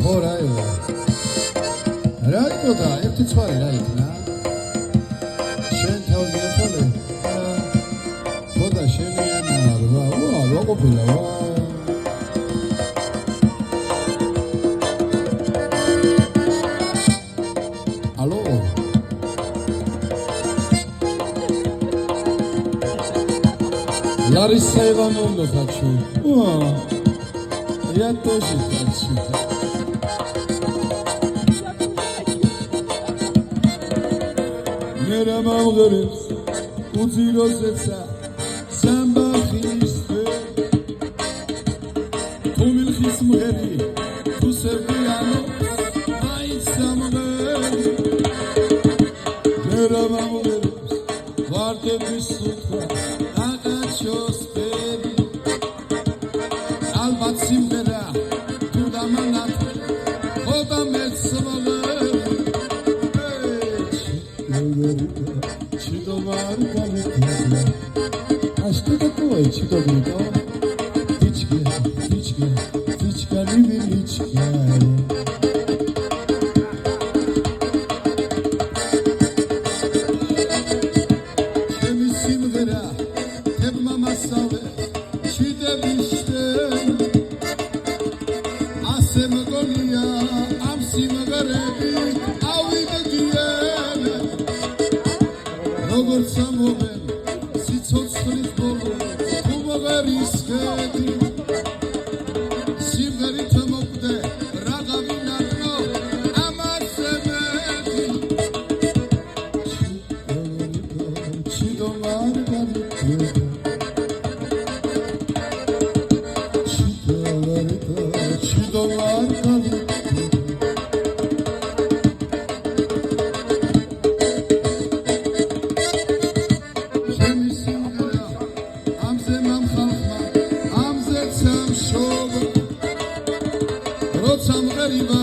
ხო რა იყო რა იყო და ერთი ცვარი რა იქნა შენ თავი ეთოლე ხო და შემიანა რა ყოფილა ალო Larissa Ivanovna хочу. Я тоже хочу. Мера мамгерс, узирозеца, самбахисте. Тумилхис мгери, тусербиано, ай самгери. Мера мамгерс, варте бисутха. Albat simgera, tu da manat, oda metsvale. Chido margari, aşkı da koy chido grito. Tichke, tichke. Chemi simgera, tebma masave, chide biste. Semgonia, am simgarebi, avigdiene. Rogor samoven, sitsotstris bolo, umogarisketi. Simgari tamokde, ragavinatno, amasemeti. Chido margarita. Rotsam gariba